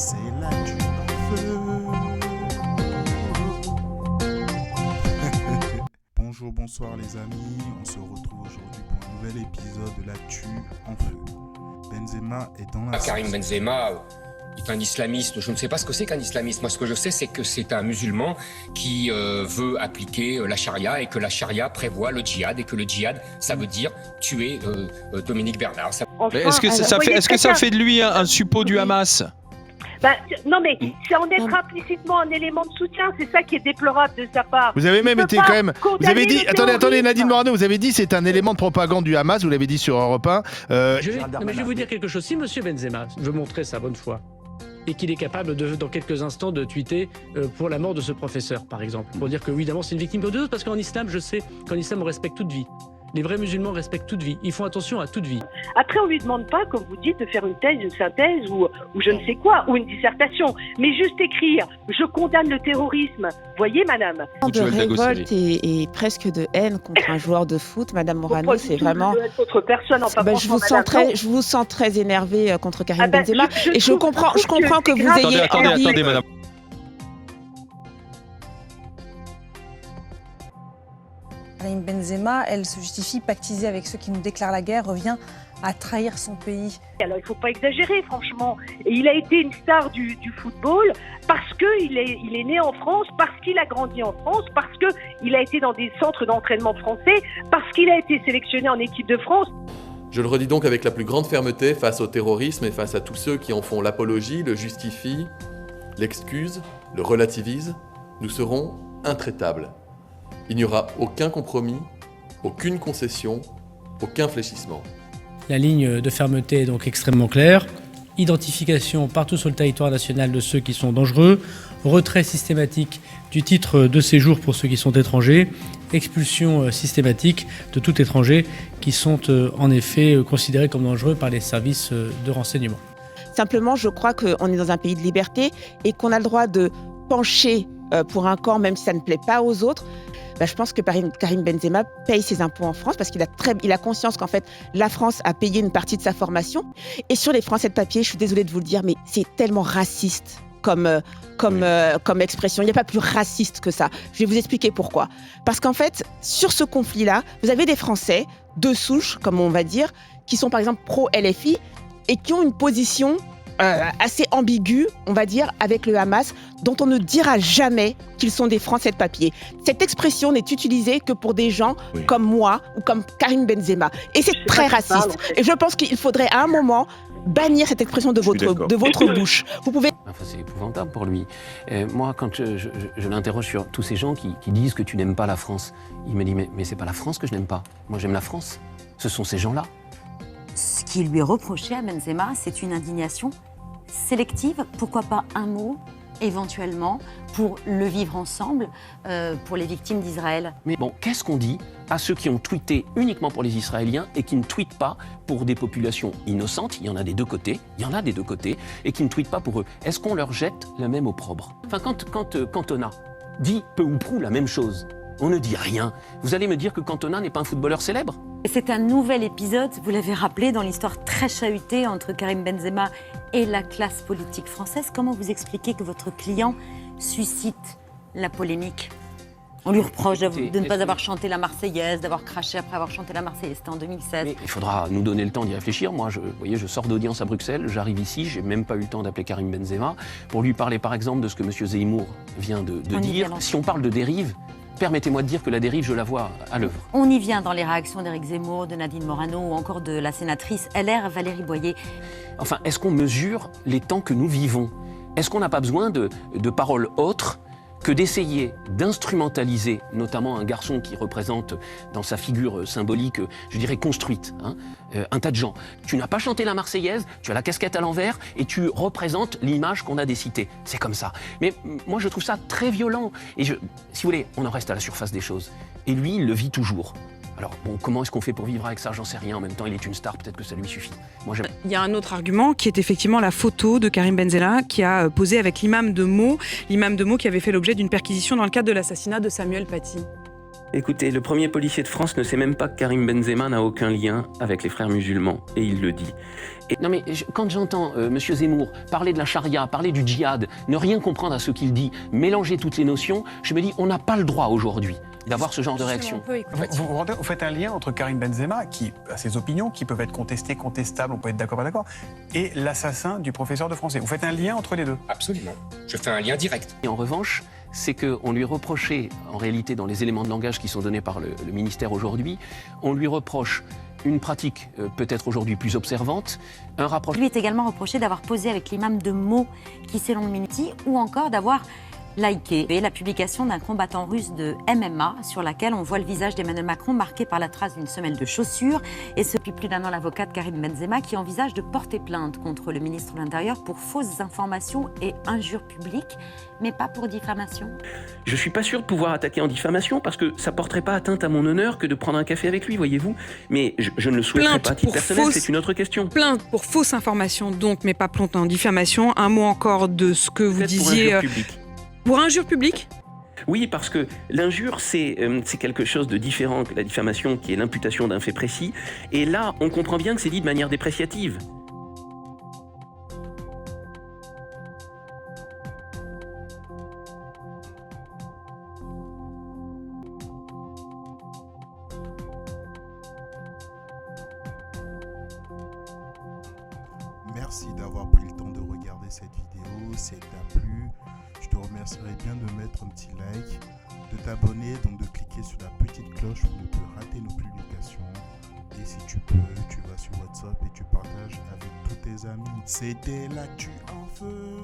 c'est l'actu en feu. Bonjour, bonsoir les amis, on se retrouve aujourd'hui pour un nouvel épisode de l'actu en feu. Benzema est dans la... Karim Benzema est un islamiste. Je ne sais pas ce que c'est qu'un islamiste. Moi, ce que je sais, c'est que c'est un musulman qui veut appliquer la charia et que la charia prévoit le djihad et que le djihad, ça veut dire tuer Dominique Bernard. Enfin, est-ce que ça fait de lui un suppôt du Hamas ? Non mais c'est en être implicitement un élément de soutien, c'est ça qui est déplorable de sa part. Vous avez même été quand même... Vous avez dit... Attendez, Nadine Morano, vous avez dit c'est un élément de propagande du Hamas, vous l'avez dit sur Europe 1. Je vais vous dire quelque chose. Si monsieur Benzema veut montrer sa bonne foi et qu'il est capable, dans quelques instants, de tweeter pour la mort de ce professeur, par exemple, pour dire que oui, évidemment, c'est une victime de Dieu, parce qu'en islam, je sais qu'en islam, on respecte toute vie. Les vrais musulmans respectent toute vie. Ils font attention à toute vie. Après, on lui demande pas, comme vous dites, de faire une thèse, une synthèse ou je ne sais quoi, ou une dissertation, mais juste écrire « Je condamne le terrorisme ». Voyez, madame. De révolte et presque de haine contre un joueur de foot, madame Morano, c'est vraiment... Personne, enfin, je vous sens très énervée contre Karim Benzema, et je comprends que vous ayez envie... Attendez, madame. Karim Benzema, elle se justifie, pactiser avec ceux qui nous déclarent la guerre, revient à trahir son pays. Alors il ne faut pas exagérer, franchement. Et il a été une star du football parce qu'il est né en France, parce qu'il a grandi en France, parce qu'il a été dans des centres d'entraînement français, parce qu'il a été sélectionné en équipe de France. Je le redis donc avec la plus grande fermeté face au terrorisme et face à tous ceux qui en font l'apologie, le justifient, l'excusent, le relativisent. Nous serons intraitables. Il n'y aura aucun compromis, aucune concession, aucun fléchissement. La ligne de fermeté est donc extrêmement claire. Identification partout sur le territoire national de ceux qui sont dangereux. Retrait systématique du titre de séjour pour ceux qui sont étrangers. Expulsion systématique de tout étranger qui sont en effet considérés comme dangereux par les services de renseignement. Simplement, je crois qu'on est dans un pays de liberté et qu'on a le droit de pencher pour un camp, même si ça ne plaît pas aux autres. Je pense que Karim Benzema paye ses impôts en France parce qu'il a conscience qu'en fait, la France a payé une partie de sa formation. Et sur les Français de papier, je suis désolée de vous le dire, mais c'est tellement raciste comme expression. Il n'y a pas plus raciste que ça. Je vais vous expliquer pourquoi. Parce qu'en fait, sur ce conflit-là, vous avez des Français de souche, comme on va dire, qui sont par exemple pro-LFI et qui ont une position assez ambigu, on va dire, avec le Hamas, dont on ne dira jamais qu'ils sont des Français de papier. Cette expression n'est utilisée que pour des gens comme moi ou comme Karim Benzema. Et c'est très raciste. Et je pense qu'il faudrait à un moment bannir cette expression de votre bouche. Vous pouvez... Enfin, c'est épouvantable pour lui. Moi, quand je l'interroge sur tous ces gens qui disent que tu n'aimes pas la France, il me dit mais c'est pas la France que je n'aime pas. Moi, j'aime la France. Ce sont ces gens-là. Ce qui lui est reproché à Benzema, c'est une indignation sélective, pourquoi pas un mot, éventuellement, pour le vivre ensemble, pour les victimes d'Israël. Mais bon, qu'est-ce qu'on dit à ceux qui ont tweeté uniquement pour les Israéliens et qui ne tweetent pas pour des populations innocentes, il y en a des deux côtés, et qui ne tweetent pas pour eux? Est-ce qu'on leur jette le même opprobre? Enfin, quand Cantona dit peu ou prou la même chose, on ne dit rien. Vous allez me dire que Cantona n'est pas un footballeur célèbre? C'est un nouvel épisode, vous l'avez rappelé, dans l'histoire très chahutée entre Karim Benzema et la classe politique française. Comment vous expliquez que votre client suscite la polémique? On lui reproche de ne pas avoir chanté la Marseillaise, d'avoir craché après avoir chanté la Marseillaise. C'était en 2016. Mais il faudra nous donner le temps d'y réfléchir. Moi, vous voyez, je sors d'audience à Bruxelles, j'arrive ici, j'ai même pas eu le temps d'appeler Karim Benzema pour lui parler par exemple de ce que M. Zemmour vient de dire. Si on parle de dérive, permettez-moi de dire que la dérive, je la vois à l'œuvre. On y vient dans les réactions d'Éric Zemmour, de Nadine Morano ou encore de la sénatrice LR Valérie Boyer. Enfin, est-ce qu'on mesure les temps que nous vivons? Est-ce qu'on n'a pas besoin de paroles autres que d'essayer d'instrumentaliser, notamment un garçon qui représente dans sa figure symbolique, je dirais construite, un tas de gens. Tu n'as pas chanté la Marseillaise, tu as la casquette à l'envers et tu représentes l'image qu'on a des cités. C'est comme ça. Mais moi, je trouve ça très violent. Et si vous voulez, on en reste à la surface des choses. Et lui, il le vit toujours. Alors, bon, comment est-ce qu'on fait pour vivre avec ça? J'en sais rien. En même temps, il est une star, peut-être que ça lui suffit. Moi, il y a un autre argument qui est effectivement la photo de Karim Benzema qui a posé avec l'imam de Meaux qui avait fait l'objet d'une perquisition dans le cadre de l'assassinat de Samuel Paty. Écoutez, le premier policier de France ne sait même pas que Karim Benzema n'a aucun lien avec les frères musulmans, et il le dit. Non mais quand j'entends Monsieur Zemmour parler de la charia, parler du djihad, ne rien comprendre à ce qu'il dit, mélanger toutes les notions, je me dis on n'a pas le droit aujourd'hui d'avoir ce genre de réaction. Vous faites un lien entre Karim Benzema, qui a ses opinions, qui peuvent être contestées, contestables, on peut être d'accord, pas d'accord, et l'assassin du professeur de français. Vous faites un lien entre les deux? Absolument. Je fais un lien direct. Et en revanche, c'est qu'on lui reprochait, en réalité dans les éléments de langage qui sont donnés par le ministère aujourd'hui, on lui reproche une pratique peut-être aujourd'hui plus observante, un rapprochement. Il lui est également reproché d'avoir posé avec l'imam de mots qui, selon le Miniti, ou encore d'avoir liké la publication d'un combattant russe de MMA sur laquelle on voit le visage d'Emmanuel Macron marqué par la trace d'une semelle de chaussure. Et ce depuis plus d'un an, l'avocat de Karim Benzema qui envisage de porter plainte contre le ministre de l'Intérieur pour fausses informations et injures publiques, mais pas pour diffamation. Je suis pas sûr de pouvoir attaquer en diffamation parce que ça porterait pas atteinte à mon honneur que de prendre un café avec lui, voyez-vous. Mais je ne le souhaiterais pas à titre personnel, c'est une autre question. Plainte pour fausse information donc, mais pas plainte en diffamation. Un mot encore de ce que vous disiez... Pour injure publique ? Oui, parce que l'injure, c'est quelque chose de différent que la diffamation, qui est l'imputation d'un fait précis. Et là, on comprend bien que c'est dit de manière dépréciative. Merci d'avoir pris le temps de regarder cette vidéo. Si elle t'a plu, je te remercierais bien de mettre un petit like, de t'abonner, donc de cliquer sur la petite cloche pour ne plus rater nos publications. Et si tu peux, tu vas sur WhatsApp et tu partages avec tous tes amis. C'était l'actu en feu.